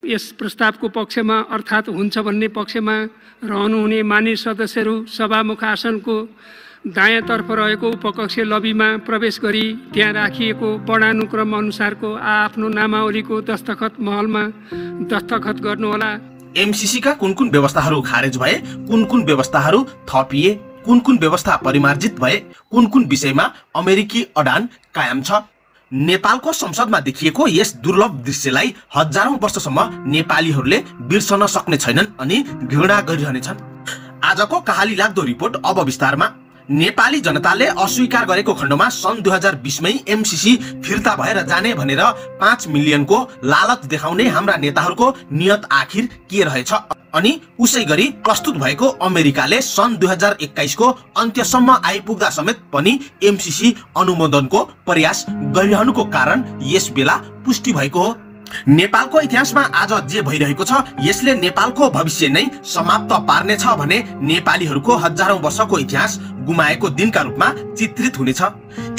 यस प्रस्तावको पक्षमा अर्थात् हुन्छ भन्ने पक्षमा रहनुहुने मान्य सदस्यहरू सभामुख आसनको दायाँतर्फ रहेको उपकक्ष लबीमा प्रवेश गरी त्यहाँ राखिएको वर्णानुक्रम अनुसारको आफ्नो नामावलीको दस्तखत महलमा दस्तखत गर्नुहोला। एमसीसी का कुन व्यवस्थाहरू खारेज भए, कुन व्यवस्थाहरू थपिए, कुन व्यवस्था परिमार्जित भए, कुन विषयमा अमेरिकी अडान कायम छ। नेपालको संसदमा देखिएको यस दुर्लभ दृश्यलाई हजारौं वर्षसम्म नेपालीहरूले बिर्सन सक्ने छैनन् अनि घृणा गरिरहनेछन्। आजको कहाली लाग्दो रिपोर्ट अब विस्तारमा। नेपाली जनताले अस्वीकार गरेको खण्डमा सन् 2020 मै एमसीसी फिर्ता भएर जाने भनेर 5 मिलियनको लालच देखाउने हाम्रा नेताहरूको नियत आखिर के रहेछ? अनि उसै गरी प्रस्तुत भएको अमेरिकाले सन् 2021 को अन्त्यसम्म आइपुग्दा समेत पनि एमसीसी अनुमोदनको प्रयास गरिरहनुको कारण यस बेला पुष्टि भएको हो। नेपालको इतिहासमा आज जे भइरहेको छ यसले नेपालको भविष्य नै समाप्त पार्नेछ भने नेपालीहरूको हजारौं वर्षको इतिहास गुमाएको दिनका रूपमा चित्रित हुनेछ।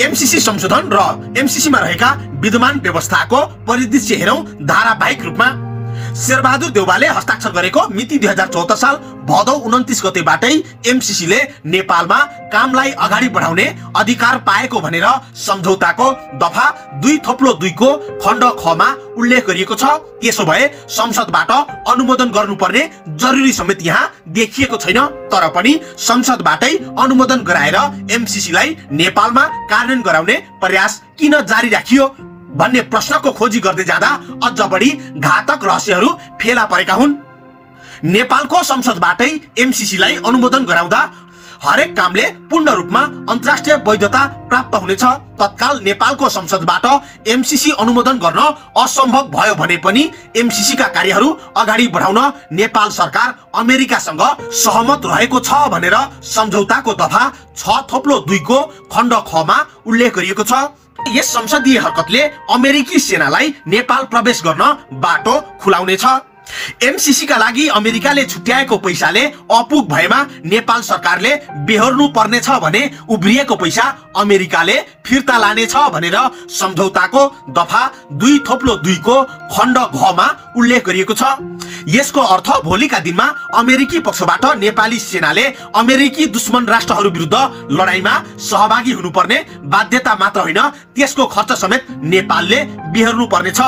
एमसीसी संशोधन र एमसीसी मा रहेका विद्यमान व्यवस्थाको परिदृश्य हेरौं। धारावाहिक रूपमा शेरबहादुर देउवाले हस्ताक्षर गरेको मिति 2014 साल भदौ 29 गतेबाटै एमसीसी ले नेपालमा कामलाई अगाडि बढाउने अधिकार पाएको भनेर सम्झौताको दफा 2/2 को खण्ड ख मा उल्लेख गरिएको छ। त्यसो भए संसदबाट अनुमोदन गर्नुपर्ने जरुरी समेत यहाँ देखिएको छैन। तर पनि संसदबाटै अनुमोदन गराएर एमसीसी लाई नेपालमा कार्यान्वयन गराउने प्रयास किन जारी राखियो भन्ने प्रश्नको खोजी गर्दै जाँदा अझ बढी घातक रहस्यहरू फेला परेका हुन्। नेपालको संसदबाटै एमसीसी लाई अनुमोदन गराउँदा हरेक कामले पूर्ण रूपमा अन्तर्राष्ट्रिय वैधता प्राप्त हुनेछ। तत्काल नेपालको संसदबाट एमसीसी अनुमोदन गर्न असम्भव भयो भने पनि एमसीसी का कार्यहरू अगाडि बढाउन नेपाल सरकार अमेरिकासँग सहमत रहेको छ भनेर सम्झौताको दफा 6/2 को खण्ड ख मा उल्लेख गरिएको छ। यस संसदीय हरकतले अमेरिकी सेनालाई नेपाल प्रवेश गर्न बाटो खुलाउनेछ। एमसीसी का लागि अमेरिकाले छुट्याएको पैसाले अपुग भएमा नेपाल सरकारले बेहोर्नु पर्नेछ भने उब्रिएको पैसा अमेरिकाले फिर्ता लानेछ भनेर सम्झौताको दफा 2/2 को खण्ड घ मा उल्लेख गरिएको छ। यसको अर्थ भोलिका दिनमा अमेरिकी पक्षबाट नेपाली सेनाले अमेरिकी दुश्मन राष्ट्रहरू विरुद्ध लडाईँमा सहभागी हुनुपर्ने बाध्यता मात्र होइन त्यसको खर्च समेत नेपालले बेहोर्नु पर्नेछ।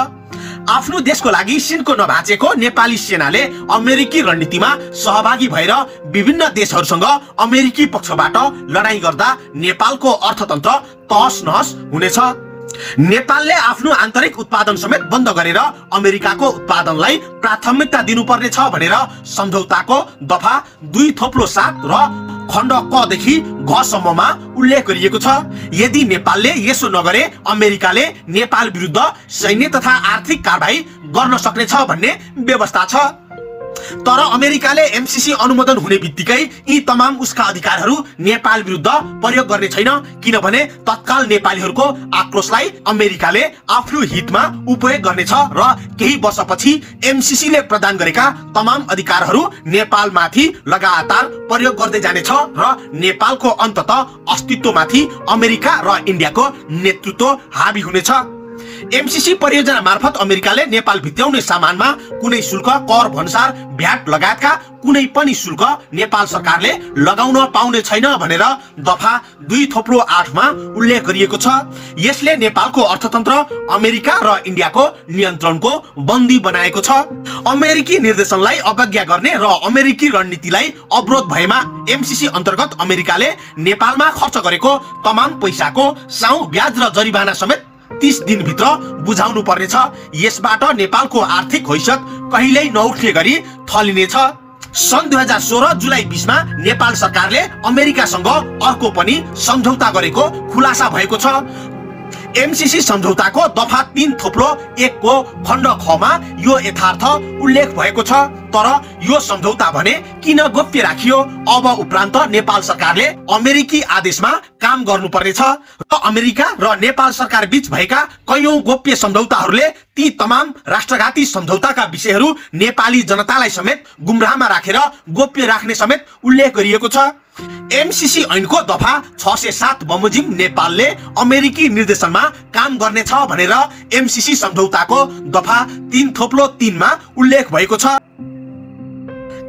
आफ्नो देशको लागि सिनको नभाचेको नेपाली सेनाले अमेरिकी रणनीतिमा सहभागी भएर विभिन्न देशहरूसँग अमेरिकी पक्षबाट लडाईँ गर्दा नेपालको अर्थतन्त्र तहस नहस हुनेछ। नेपालले आफ्नो आन्तरिक उत्पादन समेत बन्द गरेर अमेरिकाको उत्पादनलाई प्राथमिकता दिनुपर्ने छ भनेर सम्झौताको दफा 2/7 र खण्ड क देखि घ सम्ममा उल्लेख गरिएको छ। यदि नेपालले यसो नगरे अमेरिकाले नेपाल विरुद्ध सैन्य तथा आर्थिक कारबाही गर्न सक्नेछ भन्ने व्यवस्था छ। तर अमेरिकाले एमसीसी अनुमोदन हुने बित्तिकै यी तमाम उसका अधिकारहरू नेपाल विरुद्ध प्रयोग गर्ने छैन किनभने तत्काल नेपालीहरूको आक्रोशलाई अमेरिकाले आफ्नो हितमा उपयोग गर्नेछ र केही वर्षपछि एमसीसी ले प्रदान गरेका तमाम अधिकारहरू नेपालमाथि लगातार प्रयोग गर्दै जानेछ र नेपालको अन्ततः अस्तित्वमाथि अमेरिका र इन्डियाको नेतृत्व हावी हुनेछ। एमसीसी परियोजना मार्फत अमेरिकाले नेपाल भित्याउने सामानमा कुनै शुल्क, कर, भन्सार, भ्याट लगायतका कुनै पनि शुल्क नेपाल सरकारले लगाउन पाउने छैन भनेर दफा 2/8 मा उल्लेख गरिएको छ। यसले नेपालको अर्थतन्त्र अमेरिका र इन्डियाको नियन्त्रणको बन्दी बनाएको छ। अमेरिकी निर्देशनलाई अवज्ञा गर्ने र अमेरिकी रणनीतिलाई अवरोध भएमा एमसीसी अन्तर्गत अमेरिकाले नेपालमा खर्च गरेको तमाम पैसाको साउ, ब्याज र जरिवाना समेत 30 दिन भित्र बुझाउनु पर्नेछ। यसबाट नेपालको आर्थिक हैसियत कहिल्यै नउठ्ने गरी थलिनेछ। सन् 2016 जुलाई 20 मा नेपाल सरकारले अमेरिकासँग अर्को पनि सम्झौता गरेको खुलासा भएको छ। एमसीसी सम्झौताको दफा 3/1 को खण्ड ख मा यो यथार्थ उल्लेख भएको छ। तर यो सम्झौता भने किन गोप्य राखियो? अब उपरान्त नेपाल सरकारले अमेरिकी आदेशमा काम गर्नुपर्नेछ र अमेरिका र नेपाल सरकार बीच भएका कयौं गोप्य सम्झौताहरूले ती तमाम राष्ट्रघाती सम्झौताका विषयहरू नेपाली जनतालाई समेत गुमराहमा राखेर गोप्य राख्ने समेत उल्लेख गरिएको छ। एमसीसी ऐनको दफा 607 बमोजिम नेपालले अमेरिकी निर्देशनमा काम गर्नेछ भनेर एमसीसी सम्झौताको दफा 3/3 मा उल्लेख भएको छ।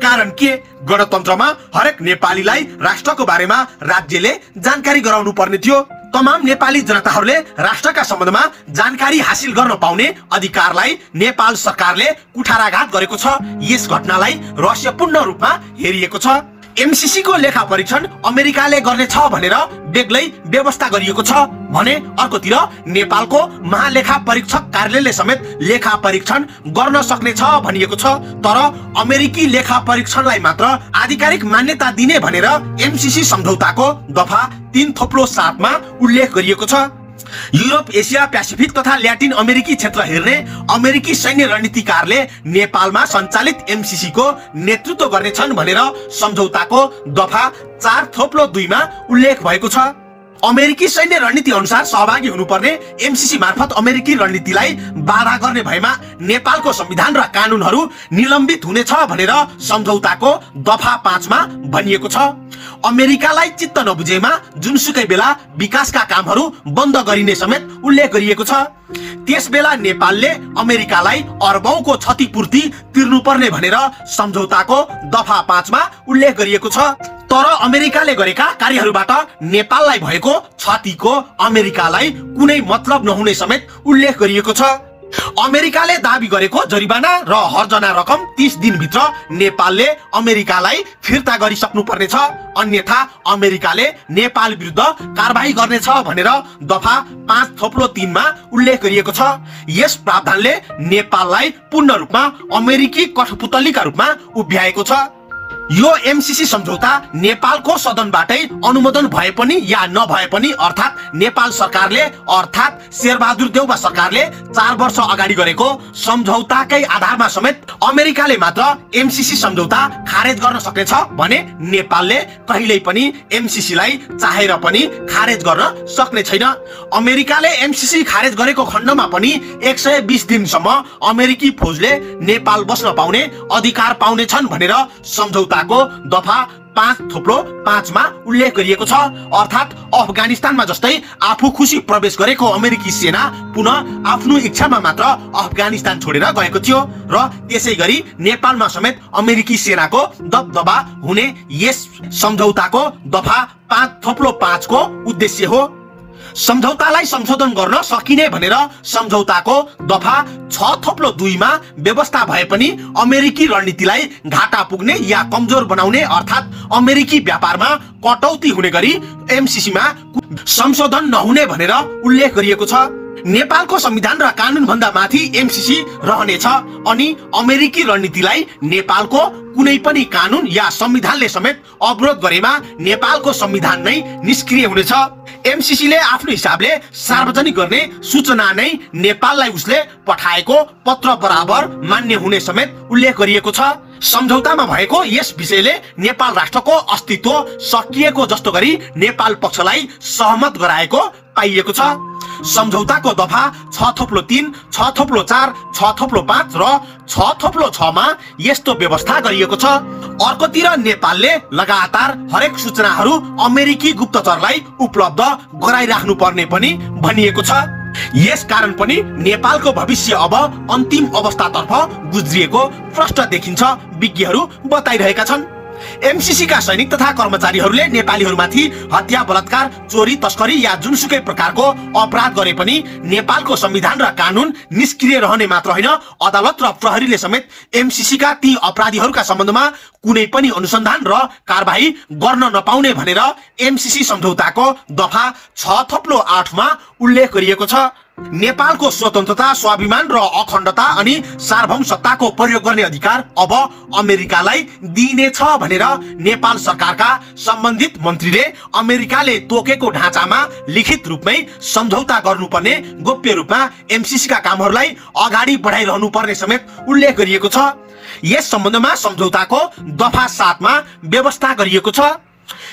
कारण के? गणतन्त्रमा हरेक नेपालीलाई राष्ट्रको बारेमा राज्यले जानकारी गराउनु पर्ने थियो। तमाम नेपाली जनताहरूले राष्ट्रका सम्बन्धमा जानकारी हासिल गर्न पाउने अधिकारलाई नेपाल सरकारले कुठाराघात गरेको छ। यस घटनालाई रहस्यपूर्ण रूपमा हेरिएको छ। एमसीसी को लेखा परीक्षण अमेरिकाले गर्नेछ भनेर बेग्लै व्यवस्था गरिएको छ भने अर्कोतिर नेपालको महालेखा परीक्षक कार्यालयले समेत लेखा परीक्षण गर्न सक्नेछ भनिएको छ। तर अमेरिकी लेखा परीक्षणलाई मात्र आधिकारिक मान्यता दिने भनेर एमसीसी सम्झौताको दफा 3/7 मा उल्लेख गरिएको छ। यूरोप, एसिया, पेसिफिक तथा ल्याटिन अमेरिकी क्षेत्र हेर्ने अमेरिकी सैन्य रणनीतिकारले नेपालमा सञ्चालित एमसीसी को नेतृत्व गर्नेछन् भनेर सम्झौताको दफा 4/2 मा उल्लेख भएको छ। अमेरिकी सैन्य रणनीति अनुसार सहभागी हुनुपर्ने एमसीसी मार्फत अमेरिकी रणनीतिलाई बाधा गर्ने भएमा नेपालको संविधान र कानूनहरू निलम्बित हुनेछ भनेर सम्झौताको दफा 5 मा भनिएको छ। अमेरिकालाई चित्त नबुझेमा जुनसुकै बेला विकासका कामहरू बन्द गरिने समेत उल्लेख गरिएको छ। त्यसबेला नेपालले अमेरिकालाई अरबौंको क्षतिपूर्ति तिर्नुपर्ने भनेर सम्झौताको दफा 5 मा उल्लेख गरिएको छ। तर अमेरिकाले गरेका कार्यहरूबाट नेपाललाई भएको क्षतिको अमेरिकालाई कुनै मतलब नहुने समेत उल्लेख गरिएको छ। अमेरिकाले दाबी गरेको जरिवाना र हर्जना रकम 30 दिनभित्र नेपालले अमेरिकालाई फिर्ता गरिसक्नु पर्नेछ, अन्यथा अमेरिकाले नेपाल विरुद्ध कारबाही गर्नेछ भनेर दफा 5/3 मा उल्लेख गरिएको छ। यस प्रावधानले नेपाललाई पूर्ण रूपमा अमेरिकी कठपुतलीका रूपमा उभ्याएको छ। यो एमसीसी सम्झौता नेपालको सदनबाटै अनुमोदन भए पनि या नभए पनि अर्थात् नेपाल सरकारले अर्थात् शेरबहादुर देउवा सरकारले 4 वर्ष अगाडि गरेको सम्झौताकै आधारमा समेत अमेरिकाले मात्र एमसीसी सम्झौता खारेज गर्न सक्नेछ भने नेपालले कहिल्यै पनि एमसीसी लाई चाहेर पनि खारेज गर्न सक्ने छैन। अमेरिकाले एमसीसी खारेज गरेको खण्डमा पनि 120 दिनसम्म अमेरिकी फौजले नेपाल बस्न पाउने अधिकार पाउनेछन् भनेर सम्झौता दफा 5/5 मा उल्लेख गरिएको छ। अर्थात् अफगानिस्तानमा जस्तै आफू खुसी प्रवेश गरेको अमेरिकी सेना पुनः आफ्नो इच्छामा मात्र अफगानिस्तान छोडेर गएको थियो र त्यसैगरी नेपालमा समेत अमेरिकी सेनाको दबदबा हुने यस सम्झौताको दफा 5/5 को उद्देश्य हो। सम्झौतालाई संशोधन गर्न सकिने भनेर सम्झौताको दफा 6/2 मा व्यवस्था भए पनि अमेरिकी रणनीतिलाई घाटा पुग्ने या कमजोर बनाउने अर्थात् अमेरिकी व्यापारमा कटौती हुने गरी एमसीसी मा संशोधन नहुने भनेर उल्लेख गरिएको छ। नेपालको संविधान र कानून भन्दा माथि एमसीसी रहनेछ अनि अमेरिकी रणनीतिलाई नेपालको कुनै पनि कानून या संविधानले समेत अवरोध गरेमा नेपालको संविधान नै निष्क्रिय हुनेछ। एमसीसी ले आफ्नो हिसाबले सार्वजनिक गर्ने सूचना नै नेपाललाई उसले पठाएको पत्र बराबर मान्य हुने समेत उल्लेख गरिएको छ। सम्झौतामा भएको यस विषयले नेपाल राष्ट्रको अस्तित्व सकिएको जस्तो गरी नेपाल पक्षलाई सहमत गराएको पाइएको छ। सम्झौताको दफा 6/3, 6/4, 6/5 र 6/6 मा यस्तो व्यवस्था गरिएको छ। अर्कोतिर नेपालले लगातार हरेक सूचनाहरू अमेरिकी गुप्तचरलाई उपलब्ध गराइराख्नु पर्ने पनि भनिएको छ। यस कारण पनि नेपालको भविष्य अब अन्तिम अवस्थातर्फ गुज्रिएको प्रष्ट देखिन्छ, विज्ञहरू बताइरहेका छन्। एमसीसी का सैनिक तथा कर्मचारीहरूले नेपालीहरूमाथि हत्या, बलात्कार, चोरी, तस्करी या जुनसुकै प्रकारको अपराध गरे पनि नेपालको संविधान र कानून निष्क्रिय रहने मात्र होइन, अदालत र प्रहरीले समेत एमसीसी का ती अपराधीहरूका सम्बन्धमा कुनै पनि अनुसन्धान र कारबाही गर्न नपाउने भनेर एमसीसी सम्झौताको दफा 6/8 मा उल्लेख गरिएको छ। नेपालको स्वतन्त्रता, स्वाभिमान र अखण्डता अनि सार्वभौम सत्ताको प्रयोग गर्ने अधिकार अब अमेरिकालाई दिइनेछ भनेर नेपाल सरकारका सम्बन्धित मन्त्रीले अमेरिकाले तोकेको ढाँचामा लिखित रूपमै सम्झौता गर्नुपर्ने गोप्य रूपमा एमसीसी का कामहरूलाई अगाडि बढाइरहनु पर्ने समेत उल्लेख गरिएको छ। यस सम्बन्धमा सम्झौताको दफा 7 मा व्यवस्था गरिएको छ।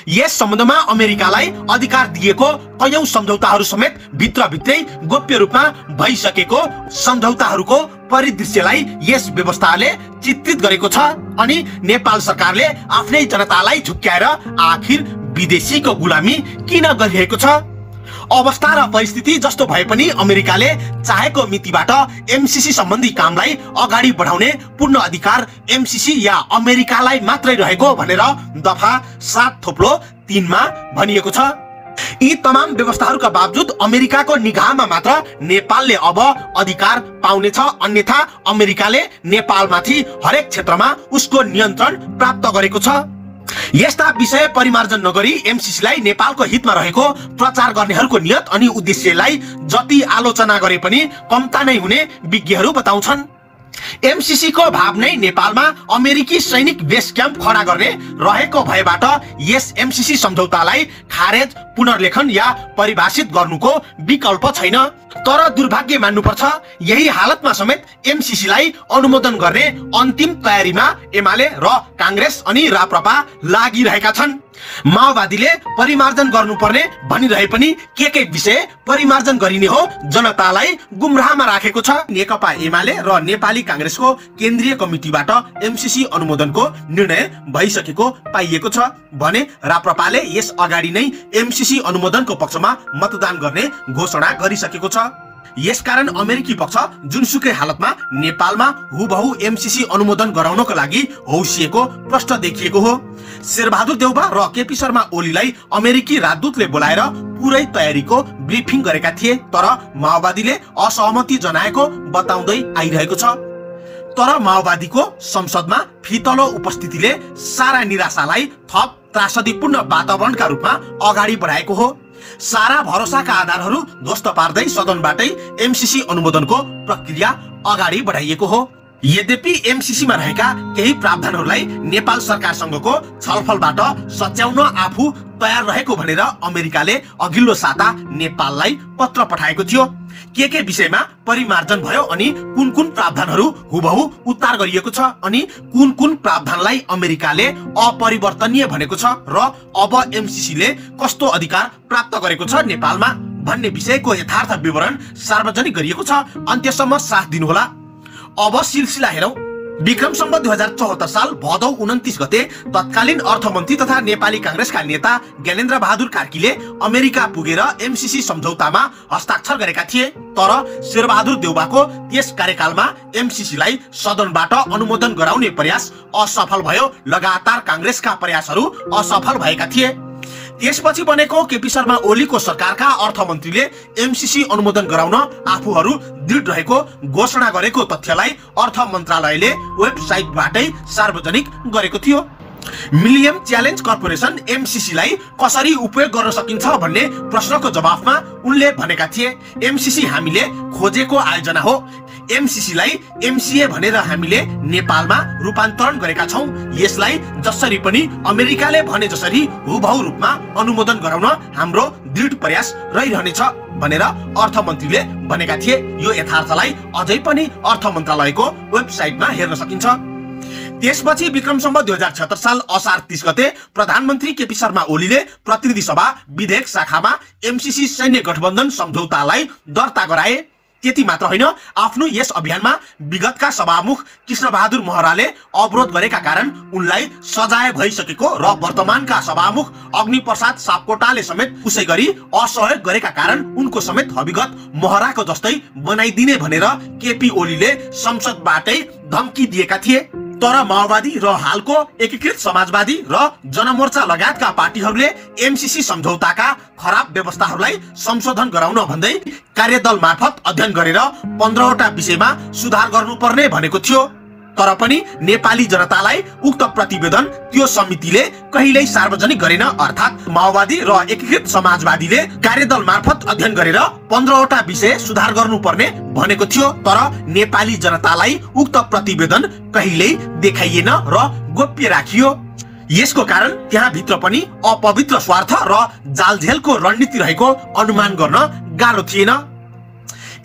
यस सम्बन्धमा अमेरिकालाई अधिकार दिएको कयौं सम्झौताहरू समेत भित्रभित्रै गोप्य रूपमा भइसकेको सम्झौताहरूको परिदृश्यलाई यस व्यवस्थाले चित्रित गरेको छ। अनि नेपाल सरकारले आफ्नै जनतालाई झुक्क्याएर आखिर विदेशीको गुलामी किन गरिरहेको छ? अवस्था र परिस्थिति जस्तो भए पनि अमेरिकाले चाहेको मितिबाट एमसीसी सम्बन्धी कामलाई अगाडि बढाउने पूर्ण अधिकार एमसीसी या अमेरिकालाई मात्रै रहेको भनेर दफा 7/3 मा भनिएको छ। यी तमाम व्यवस्थाहरूका बावजुद अमेरिकाको निगाहमा मात्र नेपालले अब अधिकार पाउनेछ, अन्यथा अमेरिकाले नेपालमाथि हरेक क्षेत्रमा उसको नियन्त्रण प्राप्त गरेको छ। यस्ता विषय परिमार्जन नगरी एमसीसीलाई नेपालको हितमा रहेको प्रचार गर्नेहरूको नियत अनि उद्देश्यलाई जति आलोचना गरे पनि कम्ता नै हुने विज्ञहरू बताउँछन्। एमसीसी को भाव नै नेपालमा अमेरिकी सैनिक बेस क्याम्प खडा गर्ने रहेको भएबाट यस एमसीसी सम्झौतालाई खारेज, पुनर्लेखन या परिभाषित गर्नुको विकल्प छैन। तर दुर्भाग्य मान्नुपर्छ, यही हालतमा समेत एमसीसीलाई अनुमोदन गर्ने अन्तिम तयारीमा एमाले र कांग्रेस अनि राप्रपा लागिरहेका छन्। माओवादीले परिमार्जन गर्नुपर्ने भनिरहे पनि के विषय परिमार्जन गरिने हो जनतालाई गुमराहमा राखेको छ। नेकपा एमाले र नेपाली कांग्रेसको केन्द्रीय कमिटीबाट एमसीसी अनुमोदनको निर्णय भइसकेको पाइएको छ भने राप्रपाले यस अगाडि नै एमसीसी अनुमोदनको पक्षमा मतदान गर्ने घोषणा गरिसकेको छ। यसकारण अमेरिकी पक्ष जुनसुकै हालतमा नेपालमा हुबहु एमसीसी अनुमोदन गराउनको लागि हौसिएको प्रश्न देखिएको हो। शेरबहादुर देउबा र केपी शर्मा ओलीलाई अमेरिकी राजदूतले बोलाएर पुरै तयारीको ब्रिफिङ गरेका थिए, तर माओवादीले असहमति जनाएको बताउँदै आइरहेको छ। तर माओवादीको संसदमा फितलो उपस्थितिले सारा निराशालाई थप त्रासदीपूर्ण वातावरणका रूपमा अगाडि बढाएको हो। सारा भरोसाका आधारहरू ध्वस्त पार्दै सदनबाटै एमसीसी अनुमोदनको प्रक्रिया अगाडि बढाइएको हो। यद्यपि एमसीसीमा रहेका केही प्रावधानहरूलाई नेपाल सरकारसँगको छलफलबाट सच्याउन आफू तयार रहेको भनेर अमेरिकाले अघिल्लो साता नेपाललाई पत्र पठाएको थियो। के विषयमा परिमार्जन भयो अनि कुन प्रावधानहरू हुबहु उतार गरिएको छ अनि कुन प्रावधानलाई अमेरिकाले अपरिवर्तनीय भनेको छ र अब एमसीसीले कस्तो अधिकार प्राप्त गरेको छ नेपालमा भन्ने विषयको यथार्थ विवरण सार्वजनिक गरिएको छ। अन्त्यसम्म साथ दिनुहोला। अब सिलसिला हेरौं। विक्रम सम्वत 2074 साल भदौ 29 गते तत्कालीन अर्थमन्त्री तथा नेपाली कांग्रेसका नेता ज्ञानेन्द्र बहादुर कार्कीले अमेरिका पुगेर एमसीसी सम्झौतामा हस्ताक्षर गरेका थिए। तर शेरबहादुर देउबाको त्यस कार्यकालमा एमसीसीलाई सदनबाट अनुमोदन गराउने प्रयास असफल भयो। लगातार कांग्रेसका प्रयासहरू असफल भएका थिए। त्यसपछि बनेको केपी शर्मा ओलीको सरकारका अर्थमन्त्रीले एमसीसी अनुमोदन गराउन आफूहरू दृढ रहेको घोषणा गरेको तथ्यलाई अर्थ मन्त्रालयले वेबसाइटबाटै सार्वजनिक गरेको थियो। मिलियम च्यालेन्ज कर्पोरेसन एमसीसीलाई कसरी उपयोग गर्न सकिन्छ भन्ने प्रश्नको जवाफमा उनले भनेका थिए, एमसीसी हामीले खोजेको आयोजना हो। एमसीसीलाई एमसीए भनेर हामीले नेपालमा रूपान्तरण गरेका छौं। यसलाई जसरी पनि अमेरिकाले भने जसरी हुबहु रूपमा अनुमोदन गराउन हाम्रो दृढ प्रयास रहिरहनेछ भनेर अर्थमन्त्रीले भनेका थिए। यो यथार्थलाई अझै पनि अर्थ मन्त्रालयको वेबसाइटमा हेर्न सकिन्छ। त्यसपछि विक्रम सम्वत 2076 साल असार 30 गते प्रधानमन्त्री केपी शर्मा ओलीले प्रतिनिधि सभा विधेयक शाखामा एमसीसी सैन्य गठबन्धन सम्झौतालाई दर्ता गराए। त्यति मात्र होइन, आफ्नो यस अभियानमा विगतका सभामुख कृष्णबहादुर महराले अवरोध गरेका कारण उनलाई सजाय भइसकेको र वर्तमानका सभामुख अग्निप्रसाद सापकोटाले समेत उसै गरी असहयोग गरेका कारण उनको समेत अभिगत महराको जस्तै बनाइदिने भनेर केपी ओलीले संसदबाटै धम्की दिएका थिए। तर माओवादी र हालको एकीकृत समाजवादी र जनमोर्चा लगायतका पार्टीहरूले एमसीसी सम्झौताका खराब व्यवस्थाहरूलाई संशोधन गराउन भन्दै कार्यदल मार्फत अध्ययन गरेर 15वटा विषयमा सुधार गर्नुपर्ने भनेको थियो। तर पनि नेपाली जनतालाई उक्त प्रतिवेदन त्यो समितिले कहिल्यै सार्वजनिक गरेन। अर्थात् माओवादी र एकीकृत समाजवादीले कार्यदल मार्फत अध्ययन गरेर 15 वटा विषय सुधार गर्नुपर्ने भनेको थियो, तर नेपाली जनतालाई उक्त प्रतिवेदन कहिल्यै देखाइएन र गोप्य राखियो। यसको कारण त्यहाँ भित्र पनि अपवित्र स्वार्थ र जालझेलको रणनीति रहेको अनुमान गर्न गाह्रो थिएन।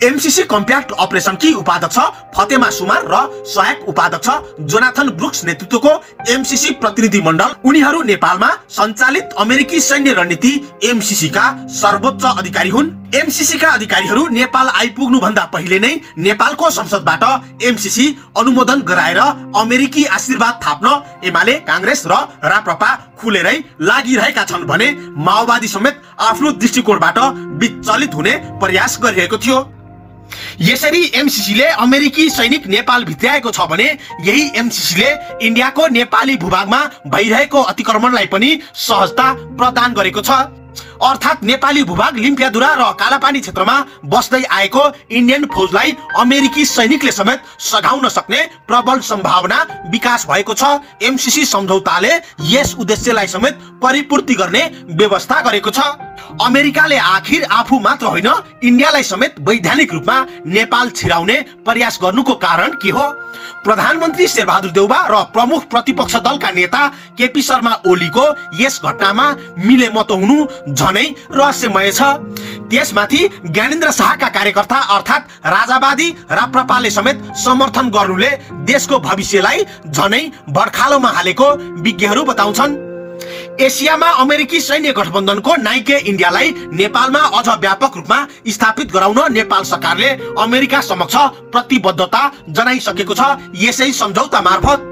एमसीसी कम्प्याक्ट अपरेसनकी उपाध्यक्ष फतेमा सुमार र सहायक उपाध्यक्ष जोनाथन ब्रुक्स नेतृत्वको एमसीसी प्रतिनिधि मण्डल उनीहरू नेपालमा सञ्चालित अमेरिकी सैन्य रणनीति एमसीसी का सर्वोच्च अधिकारी हुन्। एमसीसी का अधिकारीहरू नेपाल आइपुग्नु भन्दा पहिले नै नेपालको संसदबाट एमसीसी अनुमोदन गराएर अमेरिकी आशीर्वाद थाप्न एमाले, कांग्रेस र राप्रपा खुलेरै लागिरहेका छन् भने माओवादी समेत आफ्नो दृष्टिकोणबाट विचलित हुने प्रयास गरिरहेको थियो। यसरी एमसीसीले अमेरिकी सैनिक नेपाल भित्र्याएको छ भने यही एमसीसीले इन्डियाको नेपाली भूभागमा भइरहेको अतिक्रमणलाई पनि सहजता प्रदान गरेको छ। अर्थात् नेपाली भूभाग लिम्पियाधुरा र कालापानी क्षेत्रमा बस्दै आएको इन्डियन फौजलाई अमेरिकी सैनिकले समेत सघाउन सक्ने प्रबल सम्भावना विकास भएको छ। एमसीसी सम्झौताले यस उद्देश्यलाई समेत परिपूर्ति गर्ने व्यवस्था गरेको छ। अमेरिकाले आखिर आफू मात्र होइन इन्डियालाई समेत वैधानिक रूपमा नेपाल छिराउने प्रयास गर्नुको कारण के हो? प्रधानमन्त्री शेरबहादुर देउबा र प्रमुख प्रतिपक्ष दलका नेता केपी शर्मा ओलीको यस घटनामा मिलेमत हुनु झनै रहस्यमय छ। त्यसमाथि ज्ञानेन्द्र शाहका कार्यकर्ता अर्थात् राजावादी राप्रपाले समेत समर्थन गर्नुले देशको भविष्यलाई झनै भड्खालोमा हालेको विज्ञहरू बताउँछन्। एसियामा अमेरिकी सैन्य गठबन्धनको नाइके इन्डियालाई नेपालमा अझ व्यापक रूपमा स्थापित गराउन नेपाल सरकारले अमेरिका समक्ष प्रतिबद्धता जनाइसकेको छ। यसै सम्झौता मार्फत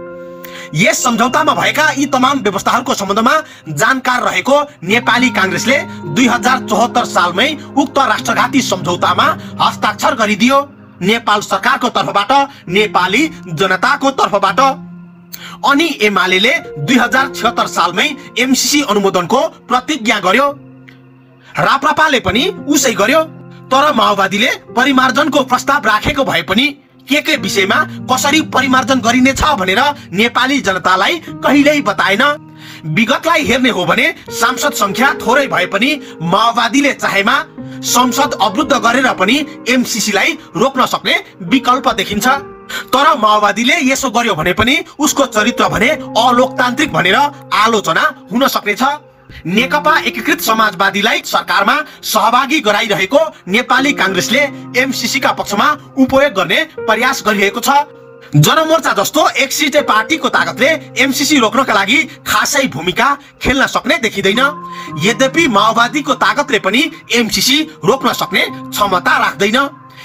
यस सम्झौतामा भएका यी तमाम व्यवस्थाहरूको सम्बन्धमा जानकार रहेको नेपाली कांग्रेसले 2074 सालमै उक्त राष्ट्रघाती सम्झौतामा हस्ताक्षर गरिदियो। नेपाल सरकारको तर्फबाट, नेपाली जनताको तर्फबाट। अनि एमालेले 2076 सालमै एमसीसी अनुमोदनको प्रतिज्ञा गर्यो। राप्रपाले पनि उसै गर्यो। तर माओवादीले परिमार्जनको प्रस्ताव राखेको भए पनि के विषयमा कसरी परिमार्जन गरिनेछ भनेर नेपाली जनतालाई कहिल्यै बताएन। विगतलाई हेर्ने हो भने सांसद संख्या थोरै भए पनि माओवादीले चाहेमा संसद अवरुद्ध गरेर पनि एमसीसीलाई रोक्न सक्ने विकल्प देखिन्छ। तर माओवादीले यसो गर्यो भने पनि उसको चरित्र भने अलोकतान्त्रिक भनेर आलोचना हुन सक्नेछ। नेकपा एकीकृत समाजवादीलाई सरकारमा सहभागी गराइरहेको नेपाली कांग्रेसले एमसीसी का पक्षमा उपयोग गर्ने प्रयास गरिरहेको छ। जनमोर्चा जस्तो एक सिटे पार्टीको ताकतले एमसीसी रोक्नका लागि खासै भूमिका खेल्न सक्ने देखिँदैन। यद्यपि माओवादीको ताकतले पनि एमसीसी रोक्न सक्ने क्षमता राख्दैन।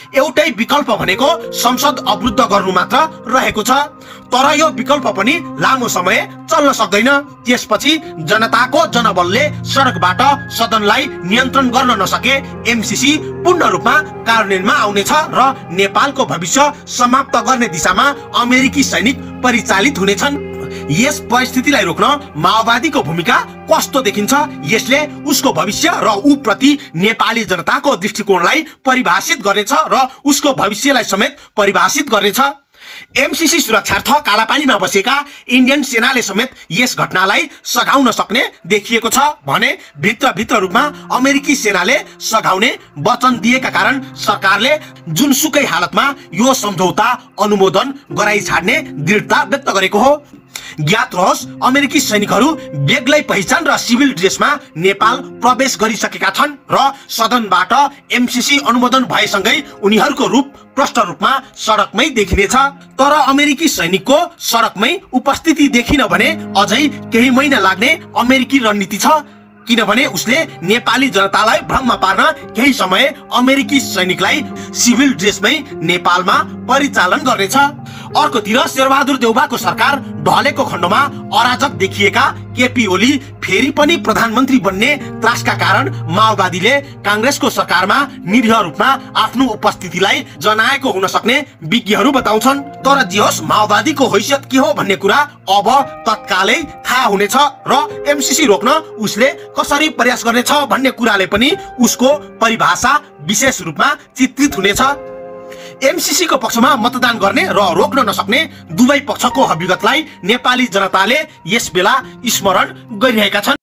एउटै विकल्प भनेको संसद अवरुद्ध गर्नु मात्र रहेको छ। तर यो विकल्प पनि लामो समय चल्न सक्दैन। त्यसपछि जनताको जनबलले सडकबाट सदनलाई नियन्त्रण गर्न नसके एमसीसी पूर्ण रूपमा कार्यान्वयनमा आउनेछ र नेपालको भविष्य समाप्त गर्ने दिशामा अमेरिकी सैनिक परिचालित हुनेछन्। यस परिस्थितिलाई रोक्न माओवादीको भूमिका कस्तो देखिन्छ? यसले उसको भविष्य र ऊ प्रति नेपाली जनताको दृष्टिकोणलाई परिभाषित गर्नेछ र उसको भविष्यलाई समेत परिभाषित गर्नेछ। एमसीसी सुरक्षार्थ कालापानीमा बसेका इन्डियन सेनाले समेत यस घटनालाई सघाउन सक्ने देखिएको छ भने भित्र रूपमा अमेरिकी सेनाले सघाउने वचन दिएका कारण सरकारले जुनसुकै हालतमा यो सम्झौता अनुमोदन गराइ छाड्ने दृढता व्यक्त गरेको हो। ज्ञात रहोस्, अमेरिकी सैनिकहरू बेग्लै पहिचान र सिभिल ड्रेसमा नेपाल प्रवेश गरिसकेका छन् र सदनबाट एमसीसी अनुमोदन भएसँगै उनीहरूको रूप प्रष्ट रूपमा सडकमै देखिनेछ। तर अमेरिकी सैनिकको सडकमै उपस्थिति देखिन भने अझै केही महिना लाग्ने अमेरिकी रणनीति छ। किनभने उसले नेपाली जनतालाई भ्रममा पार्न केही समय अमेरिकी सैनिकलाई सिभिल ड्रेसमै नेपालमा परिचालन गर्नेछ। अर्कोतिर शेरबहादुर देउबाको सरकार ढलेको खण्डमा अराजक देखिएका केपी ओली फेरि पनि प्रधानमन्त्री बन्ने त्रासका कारण माओवादीले कांग्रेसको सरकारमा निरीह रूपमा आफ्नो उपस्थितिलाई जनाएको हुन सक्ने विज्ञहरू बताउँछन्। तर जे होस्, माओवादीको हैसियत के हो भन्ने कुरा अब तत्कालै थाहा हुनेछ र एमसीसी रोक्न उसले कसरी प्रयास गर्नेछ भन्ने कुराले पनि उसको परिभाषा विशेष रूपमा चित्रित हुनेछ। एमसीसी को पक्षमा मतदान गर्ने र रोक्न नसक्ने दुवै पक्षको हकीकतलाई नेपाली जनताले यस बेला स्मरण गरिरहेका छन्।